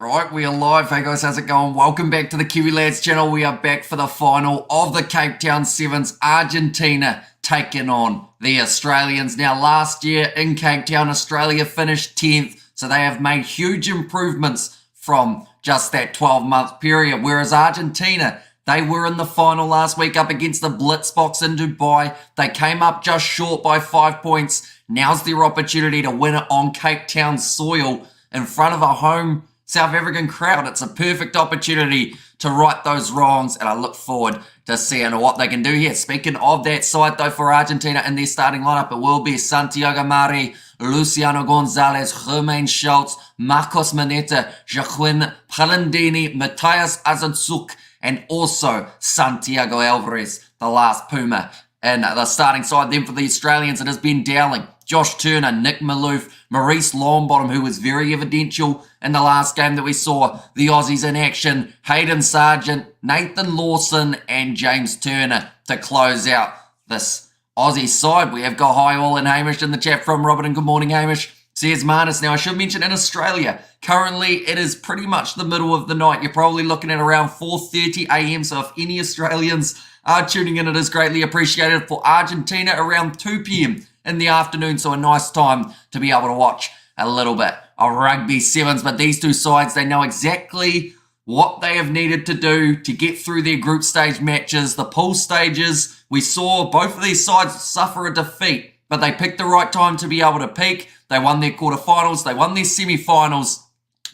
Right, we are live. Hey guys, how's it going? Welcome back to the Kiwi Lads channel. We are back for the final of the Cape Town Sevens. Argentina taking on the Australians. Now, last year in Cape Town, Australia finished 10th, so they have made huge improvements from just that 12-month period. Whereas Argentina, they were in the final last week up against the Blitzboks in Dubai. They came up just short by 5 points. Now's their opportunity to win it on Cape Town soil in front of a home South African crowd. It's a perfect opportunity to right those wrongs, and I look forward to seeing what they can do here. Speaking of that side, though, for Argentina in their starting lineup, it will be Santiago Mari, Luciano Gonzalez, Germain Schultz, Marcos Maneta, Joaquin Palandini, Matthias Azanzuk, and also Santiago Alvarez, the last Puma. And the starting side then for the Australians, it has been Dowling, Josh Turner, Nick Maloof, Maurice Longbottom, who was very evidential in the last game that we saw the Aussies in action, Hayden Sargent, Nathan Lawson, and James Turner to close out this Aussie side. We have got hi all and Hamish in the chat from Robert, and good morning, Hamish. Says Marnus. Now, I should mention in Australia, currently it is pretty much the middle of the night. You're probably looking at around 4:30 a.m. So if any Australians are tuning in, it is greatly appreciated. For Argentina, around 2 p.m. in the afternoon, so a nice time to be able to watch a little bit of Rugby Sevens. But these two sides, they know exactly what they have needed to do to get through their group stage matches, the pool stages. We saw both of these sides suffer a defeat, but they picked the right time to be able to peak. They won their quarterfinals, they won their semi-finals.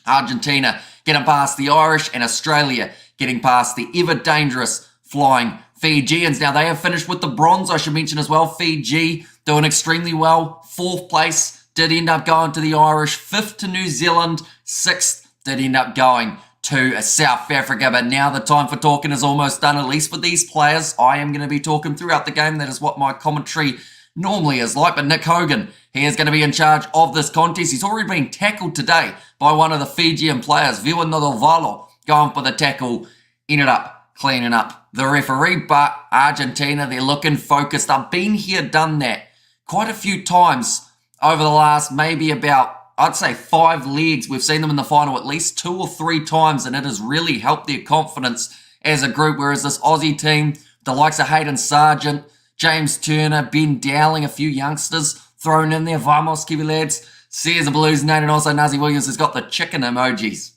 Argentina getting past the Irish, and Australia getting past the ever-dangerous flying Fijians. Now, they have finished with the bronze, I should mention as well. Fiji doing extremely well. 4th place did end up going to the Irish. 5th to New Zealand. 6th did end up going to South Africa. But now the time for talking is almost done, at least for these players. I am going to be talking throughout the game. That is what my commentary normally is like. But Nick Hogan, he is going to be in charge of this contest. He's already been tackled today by one of the Fijian players, Viwa Nodovalo, going for the tackle. Ended up cleaning up the referee. But Argentina, they're looking focused. I've been here, done that quite a few times over the last maybe about, I'd say, 5 legs. We've seen them in the final at least 2 or 3 times, and it has really helped their confidence as a group. Whereas this Aussie team, the likes of Hayden Sargent, James Turner, Ben Dowling, a few youngsters thrown in there. Vamos, Kiwi Lads. Says the Blues Nate, and also Nazi Williams has got the chicken emojis.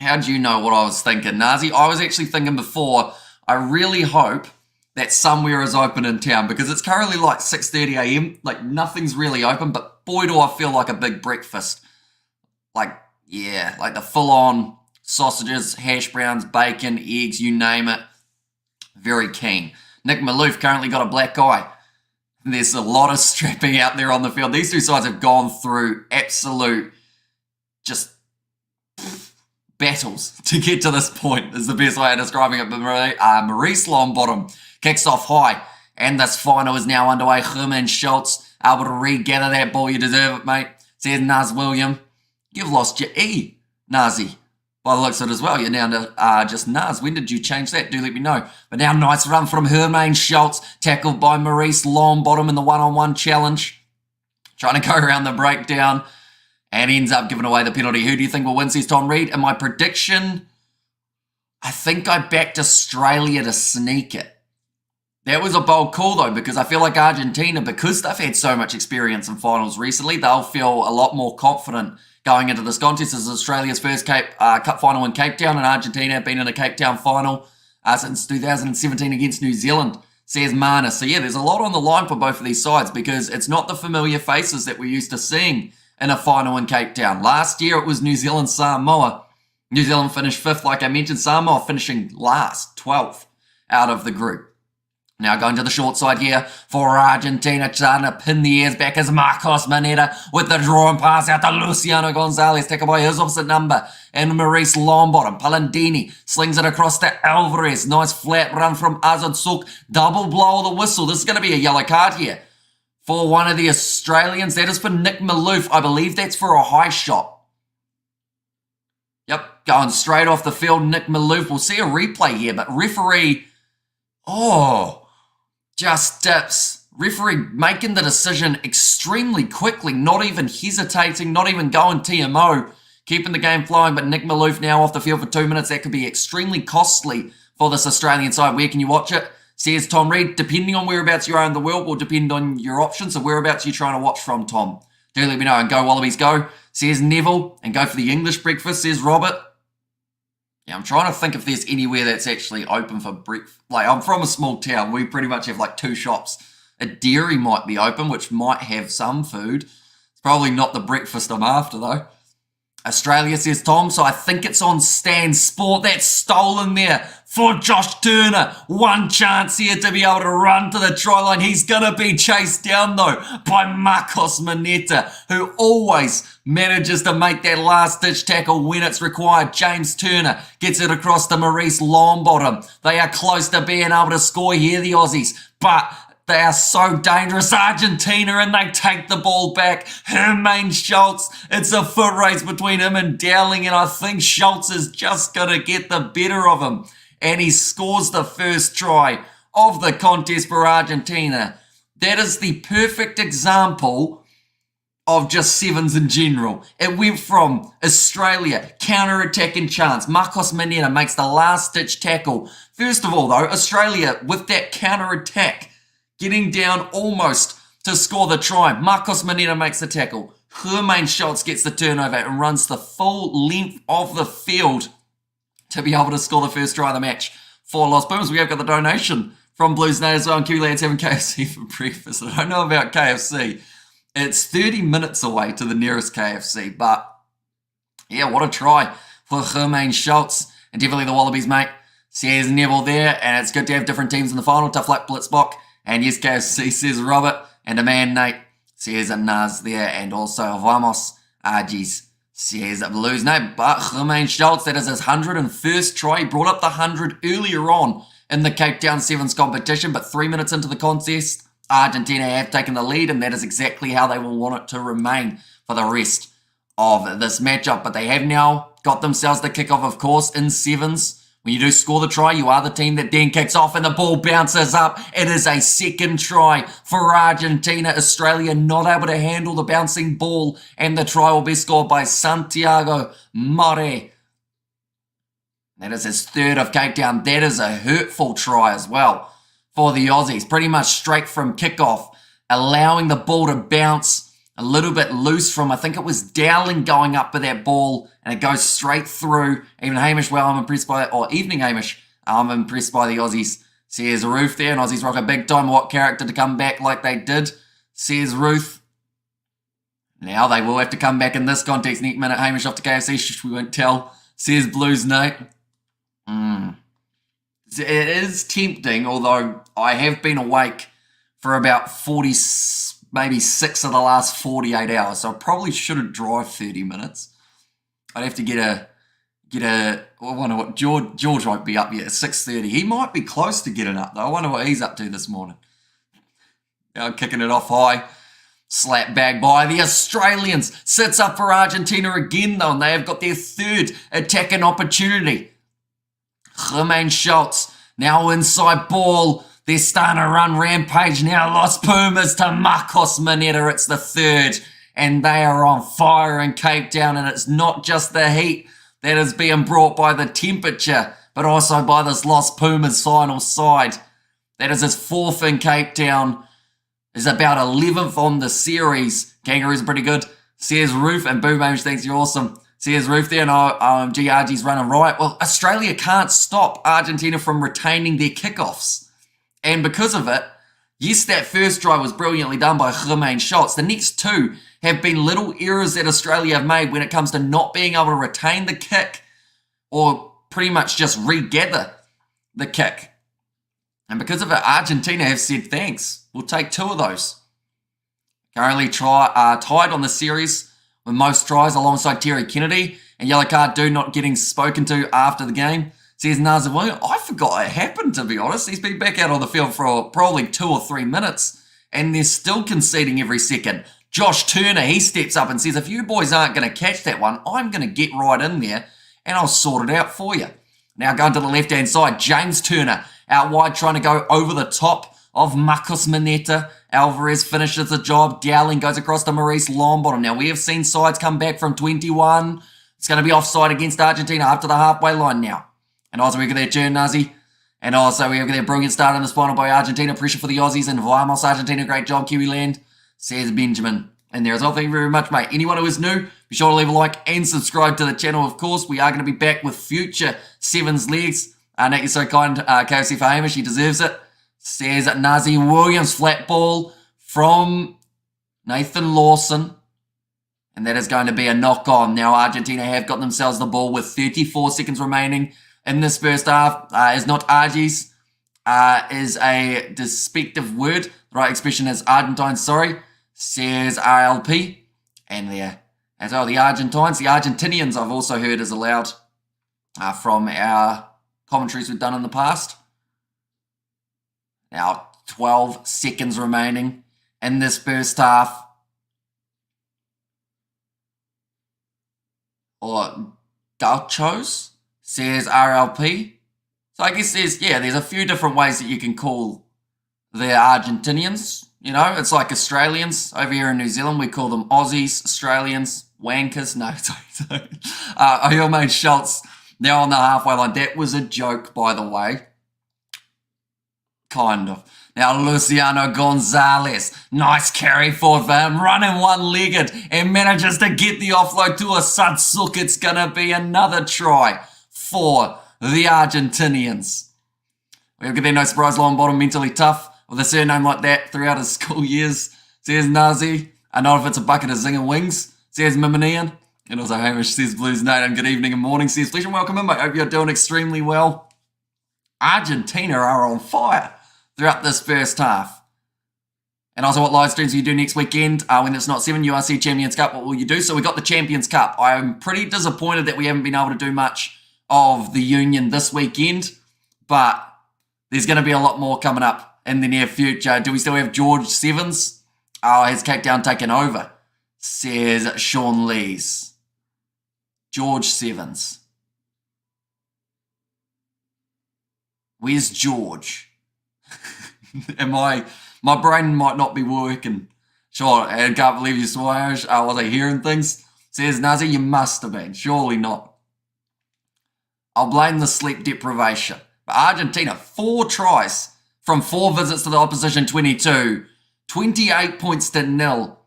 How do you know what I was thinking, Nazi? I was actually thinking before, I really hope that somewhere is open in town, because it's currently like 6:30 a.m. Like, nothing's really open, but boy, do I feel like a big breakfast. Like, yeah, like the full-on sausages, hash browns, bacon, eggs, you name it. Very keen. Nick Maloof currently got a black eye. There's a lot of strapping out there on the field. These two sides have gone through absolute just battles to get to this point, is the best way of describing it. But Maurice Longbottom kicks off high, and this final is now underway. Germain Schultz able to regather that ball. You deserve it, mate. Says Naz William. You've lost your E, Nazi. By the looks of it as well, you're down to just Naz. When did you change that? Do let me know. But now, nice run from Germain Schultz, tackled by Maurice Longbottom in the one-on-one challenge. Trying to go around the breakdown, and ends up giving away the penalty. Who do you think will win, says Tom Reed? And my prediction, I think I backed Australia to sneak it. That was a bold call, though, because I feel like Argentina, because they've had so much experience in finals recently, they'll feel a lot more confident going into this contest. This is Australia's first Cup final in Cape Town, and Argentina have been in a Cape Town final since 2017 against New Zealand, says Marnus. So yeah, there's a lot on the line for both of these sides, because it's not the familiar faces that we're used to seeing in a final in Cape Town. Last year it was New Zealand, Samoa. New Zealand finished 5th, like I mentioned. Samoa finishing last, 12th out of the group. Now going to the short side here for Argentina, trying to pin the ears back as Marcos Maneta with the draw and pass out to Luciano Gonzalez, taken by his opposite number, and Maurice Longbottom. Palandini slings it across to Alvarez. Nice flat run from Azanzuk. Double blow of the whistle. This is going to be a yellow card here for one of the Australians. That is for Nick Maloof. I believe that's for a high shot. Yep, going straight off the field, Nick Maloof. We'll see a replay here, but referee, just dips. Referee making the decision extremely quickly, not even hesitating, not even going TMO. keeping the game flowing, but Nick Maloof now off the field for 2 minutes. That could be extremely costly for this Australian side. Where can you watch it? Says Tom Reed. Depending on whereabouts you are in the world will depend on your options. So whereabouts are you trying to watch from, Tom? Do let me know. And go Wallabies go. Says Neville. And go for the English breakfast, says Robert. Yeah, I'm trying to think if there's anywhere that's actually open for breakfast. Like, I'm from a small town. We pretty much have like 2 shops. A dairy might be open, which might have some food. It's probably not the breakfast I'm after, though. Australia, says Tom, so I think it's on Stan Sport. That's stolen there for Josh Turner. One chance here to be able to run to the try line. He's going to be chased down, though, by Marcos Maneta, who always manages to make that last-ditch tackle when it's required. James Turner gets it across to Maurice Longbottom. They are close to being able to score here, the Aussies, but they are so dangerous. Argentina, and they take the ball back. Hermaine Schultz. It's a foot race between him and Dowling, and I think Schultz is just going to get the better of him. And he scores the first try of the contest for Argentina. That is the perfect example of just sevens in general. It went from Australia, counter-attacking chance. Marcos Maneta makes the last-ditch tackle. First of all, though, Australia, with that counter-attack, getting down almost to score the try. Marcos Maneta makes the tackle. Hermaine Schultz gets the turnover and runs the full length of the field to be able to score the first try of the match for Los Pumas. We have got the donation from Blues Nate as well. And Kiwi Lads having KFC for breakfast. I don't know about KFC. It's 30 minutes away to the nearest KFC. But yeah, what a try for Hermaine Schultz. And definitely the Wallabies, mate. Says Neville there. And it's good to have different teams in the final. Tough luck, Blitzbok. And yes, KFC, says Robert. And a man, Nate, says Naz there. And also Vamos Argies, says Blues Nate. But Hermaine Schultz, that is his 101st try. He brought up the 100 earlier on in the Cape Town Sevens competition. But 3 minutes into the contest, Argentina have taken the lead. And that is exactly how they will want it to remain for the rest of this matchup. But they have now got themselves the kickoff, of course, in sevens. When you do score the try, you are the team that then kicks off and the ball bounces up. It is a second try for Argentina. Australia not able to handle the bouncing ball, and the try will be scored by Santiago More. That is his third of Cape Town. That is a hurtful try as well for the Aussies. Pretty much straight from kickoff, allowing the ball to bounce a little bit loose from, I think it was Dowling going up with that ball, and it goes straight through. Even Hamish, well, I'm impressed by it. Or evening Hamish, I'm impressed by the Aussies. Says Ruth there, and Aussies rock a big time. What character to come back like they did, says Ruth. Now they will have to come back in this context. Neat minute, Hamish off to KFC. We won't tell, says Blues Nate. It is tempting, although I have been awake for about 40, maybe 6 of the last 48 hours. So I probably shouldn't drive 30 minutes. I'd have to get a, I wonder what, George won't be up yet at 6:30. He might be close to getting up though. I wonder what he's up to this morning. Now kicking it off high. Slap bag by the Australians. Sits up for Argentina again though, and they have got their third attacking opportunity. Hermaine Schultz, now inside ball. They're starting to run rampage now. Los Pumas to Marcos Maneta. It's the third. And they are on fire in Cape Town. And it's not just the heat that is being brought by the temperature, but also by this Los Pumas final side. That is his fourth in Cape Town. Is about 11th on the series. Kangaroos are pretty good. Says Roof, and Boom Amish thinks you're awesome. Says Roof there, and GRG's running right. Well, Australia can't stop Argentina from retaining their kickoffs. And because of it, yes, that first try was brilliantly done by Hermaine Schultz. The next two have been little errors that Australia have made when it comes to not being able to retain the kick or pretty much just regather the kick. And because of it, Argentina have said thanks. We'll take 2 of those. Currently tied on the series with most tries alongside Terry Kennedy. And yellow card do not getting spoken to after the game. Says Nazir Williams, I forgot it happened, to be honest. He's been back out on the field for probably 2 or 3 minutes, and they're still conceding every second. Josh Turner, he steps up and says, if you boys aren't going to catch that one, I'm going to get right in there, and I'll sort it out for you. Now going to the left-hand side, James Turner out wide trying to go over the top of Marcos Maneta. Alvarez finishes the job. Dowling goes across to Maurice Longbottom. Now we have seen sides come back from 21, It's going to be offside against Argentina after the halfway line now. And also we get their turn, Nazi. And also we have their brilliant start in this final by Argentina. Pressure for the Aussies and Vamos Argentina. Great job, Kiwi land, says Benjamin. And there as well. Thank you very much, mate. Anyone who is new, be sure to leave a like and subscribe to the channel, of course. We are going to be back with future Sevens legs. Nate, you're so kind. KFC for Hamish, he deserves it. Says Nazi Williams, flat ball from Nathan Lawson. And that is going to be a knock-on. Now, Argentina have got themselves the ball with 34 seconds remaining in this first half. Is not Argies, is a despective word. The right expression is Argentine, sorry. Says RLP. And there, as well, the Argentines. The Argentinians, I've also heard, is allowed from our commentaries we've done in the past. Now, 12 seconds remaining in this first half. Or Gauchos, says RLP. So I guess there's a few different ways that you can call the Argentinians. You know, it's like Australians. Over here in New Zealand, we call them Aussies, Australians, wankers. No, sorry. Your mate Schultz, now on the halfway line. That was a joke, by the way. Kind of. Now, Luciano Gonzalez. Nice carry forward for him. Running one-legged and manages to get the offload to a Sudsuk. It's going to be another try for the Argentinians. We'll get there, no surprise, long bottom, mentally tough. With a surname like that throughout his school years, says Nazi. I know if it's a bucket of zinger wings, says Miminian. And also Hamish says Blues Nate, and good evening and morning, says Flesh, and welcome in, mate. Hope you're doing extremely well. Argentina are on fire throughout this first half. And also what live streams will you do next weekend when it's not 7 URC Champions Cup? What will you do? So we got the Champions Cup. I'm pretty disappointed that we haven't been able to do much of the Union this weekend, but there's going to be a lot more coming up in the near future. Do we still have George Sevens? Has Cape Town taken over? Says Sean Lees. George Sevens. Where's George? My brain might not be working. Sure, I can't believe you swore Irish. Was I hearing things? Says Nazi, you must have been. Surely not. I'll blame the sleep deprivation. But Argentina, 4 tries from 4 visits to the opposition 22. 28 points to 0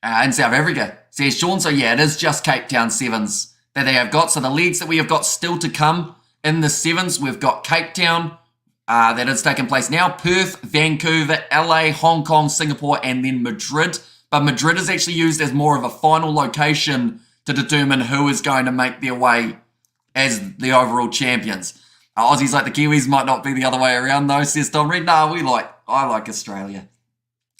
in South Africa, says Sean. So yeah, it is just Cape Town Sevens that they have got. So the leagues that we have got still to come in the Sevens, we've got Cape Town, that is taking place now, Perth, Vancouver, LA, Hong Kong, Singapore, and then Madrid. But Madrid is actually used as more of a final location to determine who is going to make their way as the overall champions. Aussies like the Kiwis might not be the other way around though, says Tom Reed. No, I like Australia.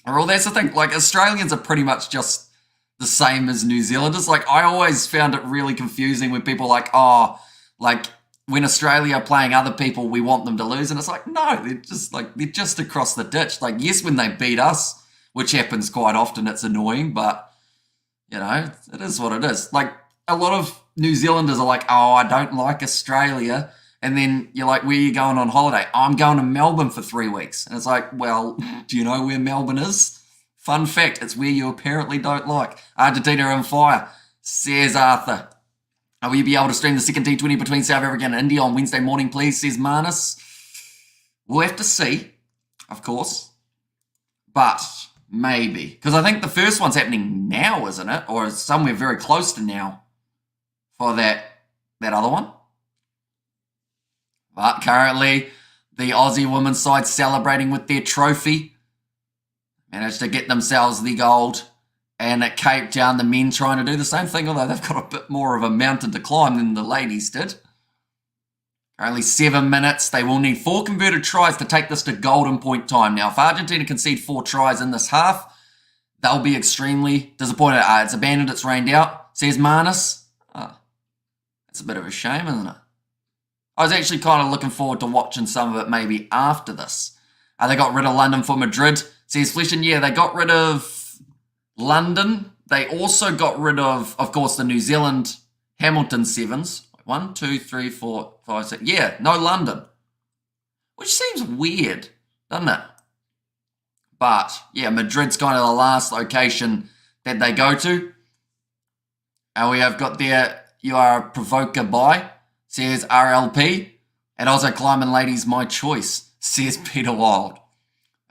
Well, that's the thing. Like, Australians are pretty much just the same as New Zealanders. Like, I always found it really confusing when people are like, when Australia are playing other people, we want them to lose. And it's like, no, they're just across the ditch. Like, yes, when they beat us, which happens quite often, it's annoying, but, you know, it is what it is. Like, a lot of New Zealanders are like, oh, I don't like Australia. And then you're like, where are you going on holiday? I'm going to Melbourne for 3 weeks. And it's like, well, do you know where Melbourne is? Fun fact, it's where you apparently don't like. Argentina on fire, says Arthur. Will you be able to stream the second T20 between South Africa and India on Wednesday morning, please, says Manus. We'll have to see, of course. But maybe. Because I think the first one's happening now, isn't it? Or somewhere very close to now for that other one. But currently, the Aussie women's side celebrating with their trophy. Managed to get themselves the gold. And at Cape Town, the men trying to do the same thing, although they've got a bit more of a mountain to climb than the ladies did. Currently 7 minutes. They will need 4 converted tries to take this to golden point time. Now, if Argentina concede 4 tries in this half, they'll be extremely disappointed. It's abandoned, it's rained out, says Manus. That's a bit of a shame, isn't it? I was actually kind of looking forward to watching some of it maybe after this. They got rid of London for Madrid, says Flesh, and yeah, they got rid of London. They also got rid of course, the New Zealand Hamilton Sevens. 1, 2, 3, 4, 5, 6. Yeah, no London. Which seems weird, doesn't it? But, yeah, Madrid's kind of the last location that they go to. And we have got there, you are a provoker by, says RLP. And also climbing ladies, my choice, says Peter Wild.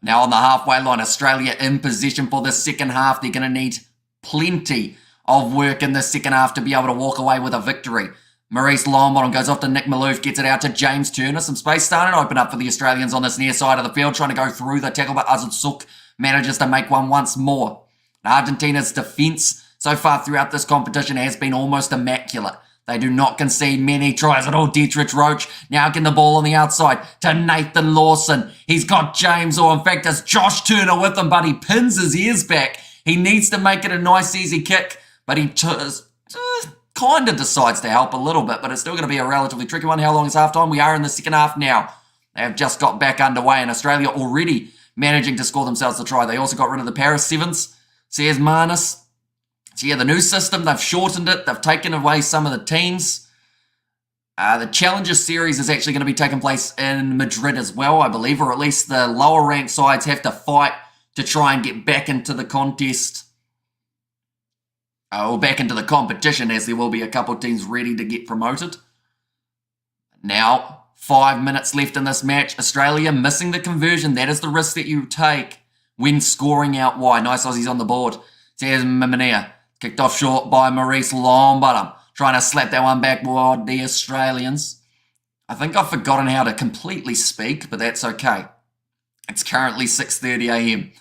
Now on the halfway line, Australia in position for the second half. They're going to need plenty of work in the second half to be able to walk away with a victory. Maurice Longbottom goes off to Nick Malouf, gets it out to James Turner. Some space starting to open up for the Australians on this near side of the field, trying to go through the tackle, but Azud Suk manages to make one once more. Argentina's defence so far throughout this competition has been almost immaculate. They do not concede many tries at all. Dietrich Roach now getting the ball on the outside to Nathan Lawson. He's got James, or in fact it's Josh Turner with him, but he pins his ears back. He needs to make it a nice easy kick, but he kind of decides to help a little bit, but it's still going to be a relatively tricky one. How long is halftime? We are in the second half now. They have just got back underway, and Australia already managing to score themselves the try. They also got rid of the Paris Sevens. Says Manus. So yeah, the new system, they've shortened it. They've taken away some of the teams. The Challenger Series is actually going to be taking place in Madrid as well, I believe, or at least the lower ranked sides have to fight to try and get back into the contest. Or back into the competition, as there will be a couple of teams ready to get promoted. Now, 5 minutes left in this match. Australia missing the conversion. That is the risk that you take when scoring out wide. Nice Aussies on the board. Says Mimania. Kicked off short by Maurice Longbottom. Trying to slap that one back toward the Australians. I think I've forgotten how to completely speak, but that's okay. It's currently 6:30 a.m.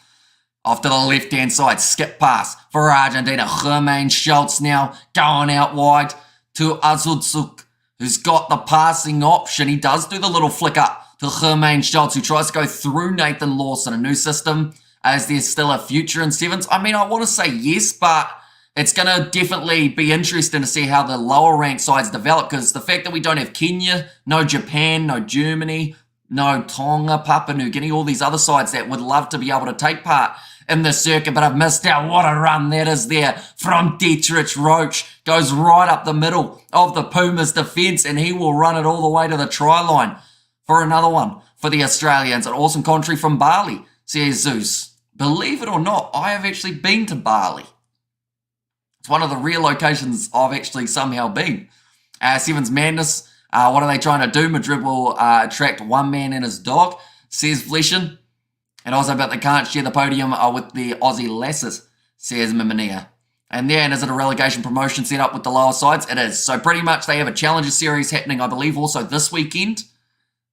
Off to the left-hand side, skip pass for Argentina. Jermaine Schultz now going out wide to Azudzuk, who's got the passing option. He does do the little flick up to Jermaine Schultz, who tries to go through Nathan Lawson. A new system. Is there still a future in Sevens? I mean, I want to say yes, but it's going to definitely be interesting to see how the lower ranked sides develop, because the fact that we don't have Kenya, no Japan, no Germany, no Tonga, Papua New Guinea, all these other sides that would love to be able to take part in the circuit, but I've missed out. What a run that is there from Dietrich Roach. Goes right up the middle of the Pumas defence, and he will run it all the way to the try line for another one for the Australians. An awesome commentary from Bali, says Zeus. Believe it or not, I have actually been to Bali. It's one of the rare locations I've actually somehow been. Sevens Madness, what are they trying to do? Madrid will attract one man and his dog, says Fleshin. And also about they can't share the podium with the Aussie Lasses, says Mimania. And then is it a relegation promotion set up with the lower sides? It is. So pretty much they have a Challenger Series happening, I believe, also this weekend.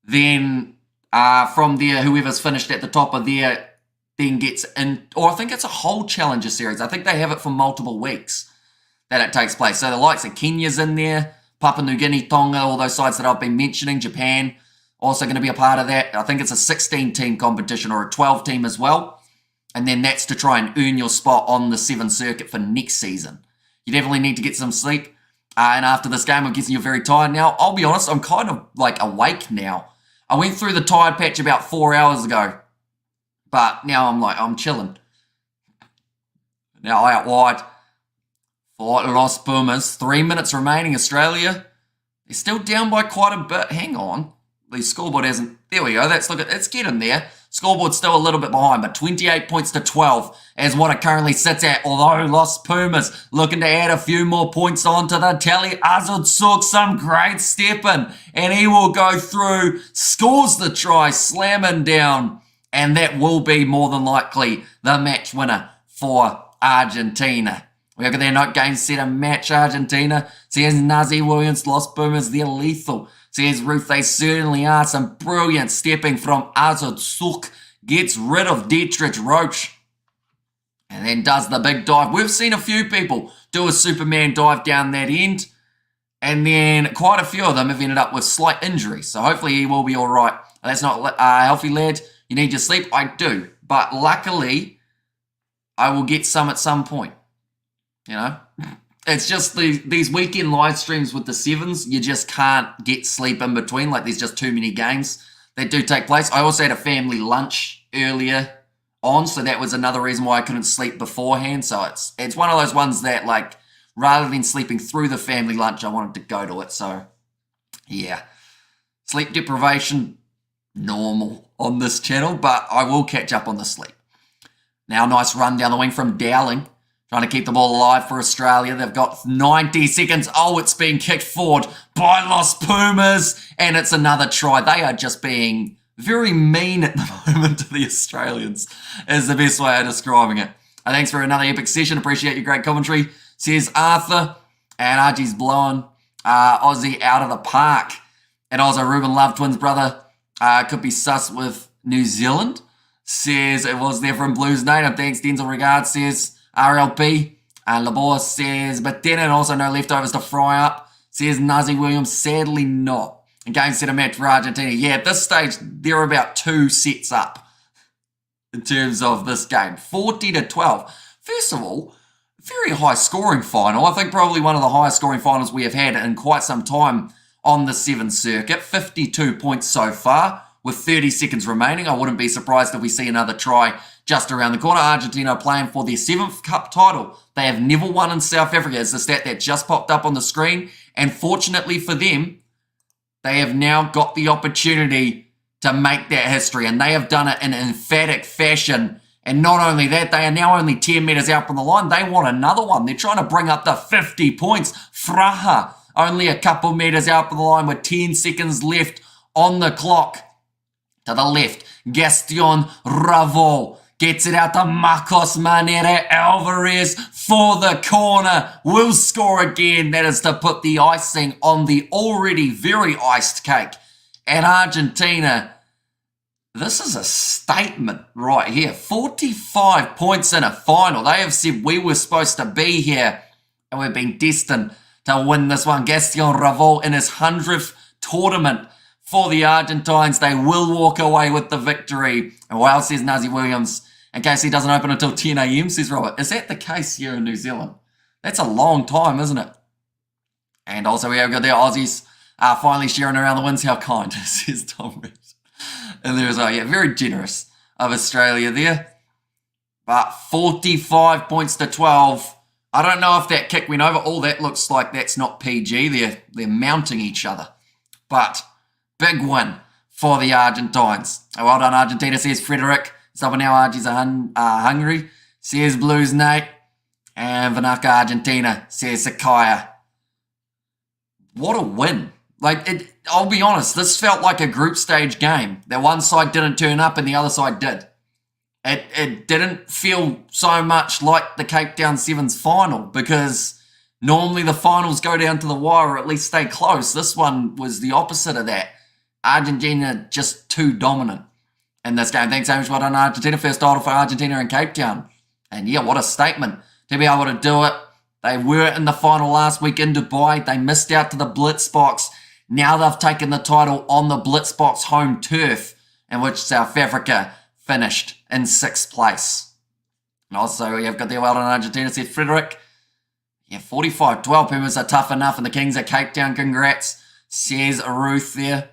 Then from there, whoever's finished at the top of there then gets in, or I think it's a whole Challenger Series. I think they have it for multiple weeks that it takes place. So the likes of Kenya's in there, Papua New Guinea, Tonga, all those sides that I've been mentioning, Japan, also going to be a part of that. I think it's a 16-team competition or a 12-team as well. And then that's to try and earn your spot on the Seven circuit for next season. You definitely need to get some sleep. And after this game, I'm guessing you're very tired now. I'll be honest, I'm kind of like awake now. I went through the tired patch about 4 hours ago. But now I'm chilling. Now out wide for Los Pumas. 3 minutes remaining. Australia, they're still down by quite a bit. Hang on. The scoreboard hasn't. There we go. It's getting there. Scoreboard's still a little bit behind, but 28 points to 12 is what it currently sits at. Although Los Pumas looking to add a few more points onto the tally. Azud Sook, some great stepping, and he will go through, scores the try, slamming down. And that will be more than likely the match winner for Argentina. We look at their note game set a match Argentina. Says Nazi Williams, Los Pumas, they're lethal. Says Ruth, they certainly are. Some brilliant stepping from Azud Suk. Gets rid of Dietrich Roach. And then does the big dive. We've seen a few people do a Superman dive down that end. And then quite a few of them have ended up with slight injuries. So hopefully he will be all right. That's not a healthy lad. You need your sleep? I do. But luckily, I will get some at some point. You know? It's just these weekend live streams with the Sevens, you just can't get sleep in between. Like, there's just too many games that do take place. I also had a family lunch earlier on, so that was another reason why I couldn't sleep beforehand. So it's one of those ones that, like, rather than sleeping through the family lunch, I wanted to go to it. So, yeah. Sleep deprivation, normal on this channel, but I will catch up on the sleep. Now, nice run down the wing from Dowling. trying to keep the ball alive for Australia. They've got 90 seconds. Oh, it's being kicked forward by Los Pumas, and it's another try. They are just being very mean at the moment to the Australians, is the best way of describing it. Thanks for another epic session. Appreciate your great commentary, says Arthur. And RG's blowing Aussie out of the park. And also Ruben Love, twins brother, could be sus with New Zealand. Says it was there from Blues Native. Thanks, Denzel Regards, says RLP. Labor says, but then and also no leftovers to fry up. Says Nazi Williams, sadly not. And game set a match for Argentina. Yeah, at this stage, they're about 2 sets up in terms of this game. 40-12. First of all, very high scoring final. I think probably one of the highest scoring finals we have had in quite some time on the Sevens circuit. 52 points so far with 30 seconds remaining. I wouldn't be surprised if we see another try just around the corner. Argentina are playing for their 7th cup title. They have never won in South Africa. It's the stat that just popped up on the screen. And fortunately for them, they have now got the opportunity to make that history. And they have done it in emphatic fashion. And not only that, they are now only 10 metres out from the line. They want another one. They're trying to bring up the 50 points. Fraha, only a couple metres out from the line with 10 seconds left on the clock. To the left, Gaston Ravo gets it out to Marcos Manera Alvarez for the corner. Will score again. That is to put the icing on the already very iced cake. And Argentina, this is a statement right here. 45 points in a final. They have said we were supposed to be here and we've been destined to win this one. Gaston Ravo in his 100th tournament for the Argentines. They will walk away with the victory. And wow, says Nazi Williams, in case he doesn't open until 10 a.m, says Robert. Is that the case here in New Zealand? That's a long time, isn't it? And also we have got the Aussies finally sharing around the wins. How kind, says Tom Reed. And there's, very generous of Australia there. But 45 points to 12. I don't know if that kick went over. All that looks like that's not PG. They're mounting each other. But big win for the Argentines. Well done, Argentina, says Frederick. Someone now Argies are hungry, says Blues Nate. And Vanaka Argentina, says Sakaya. What a win. I'll be honest, this felt like a group stage game. That one side didn't turn up and the other side did. It didn't feel so much like the Cape Town Sevens final because normally the finals go down to the wire or at least stay close. This one was the opposite of that. Argentina just too dominant in this game. Thanks so much, well done, Argentina. First title for Argentina in Cape Town. And yeah, what a statement to be able to do it. They were in the final last week in Dubai. They missed out to the Blitz box. Now they've taken the title on the Blitzbox home turf, in which South Africa finished in 6th place. And also, you've got the well done Argentina, said Frederick. Yeah, 45-12. Pumas are tough enough, and the Kings are Cape Town. Congrats, says Ruth there.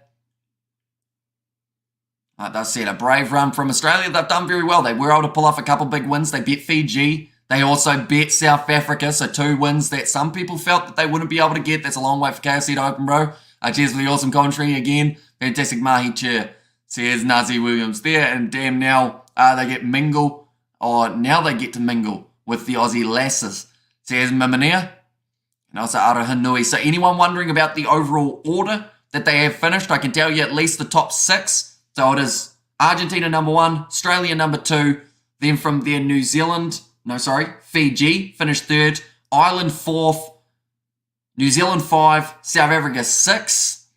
Like they said, a brave run from Australia. They've done very well. They were able to pull off a couple big wins. They beat Fiji. They also beat South Africa, so 2 wins that some people felt that they wouldn't be able to get. That's a long way for KFC to open, bro. Cheers for the awesome commentary again. Fantastic Mahi Chair, says Nazi Williams there. And damn, now they get mingle, or now they get to mingle with the Aussie lasses, says Mimania. And also Arahanui. So anyone wondering about the overall order that they have finished, I can tell you at least the top 6. So it is Argentina number 1, Australia number 2, then from there Fiji finished 3rd, Ireland 4th, New Zealand 5, South Africa 6.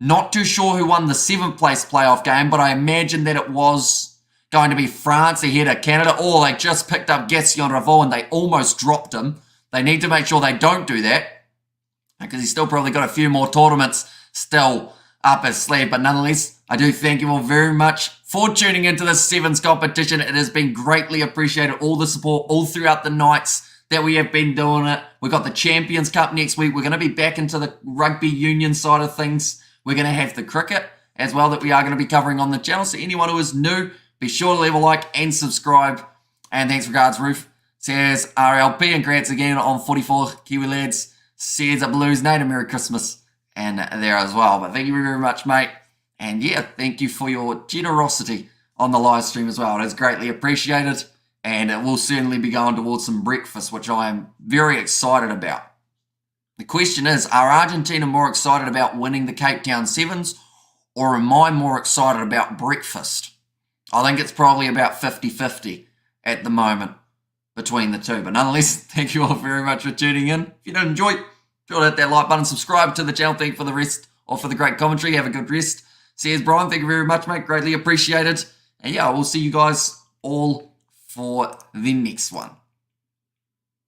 Not too sure who won the 7th place playoff game, but I imagine that it was going to be France ahead of Canada. Or they just picked up Gaston Ravo and they almost dropped him. They need to make sure they don't do that because he's still probably got a few more tournaments still up his sleeve. But nonetheless, I do thank you all very much for tuning into this Sevens competition. It has been greatly appreciated. All the support all throughout the nights that we have been doing it. We've got the Champions Cup next week. We're going to be back into the rugby union side of things. We're going to have the cricket as well that we are going to be covering on the channel. So anyone who is new, be sure to leave a like and subscribe. And thanks regards, Ruth, says RLP. And congrats again on 44 Kiwi lads, says a Blues Nate. Merry Christmas and there as well. But thank you very much, mate. And yeah, thank you for your generosity on the live stream as well. It is greatly appreciated. and it will certainly be going towards some breakfast, which I am very excited about. The question is, are Argentina more excited about winning the Cape Town Sevens, or am I more excited about breakfast? I think it's probably about 50-50 at the moment between the two. But nonetheless, thank you all very much for tuning in. If you did enjoy, be sure to hit that like button, subscribe to the channel. Thank you for the rest, or for the great commentary. Have a good rest. Cheers, Brian. Thank you very much, mate. Greatly appreciated. And yeah, we'll see you guys all for the next one.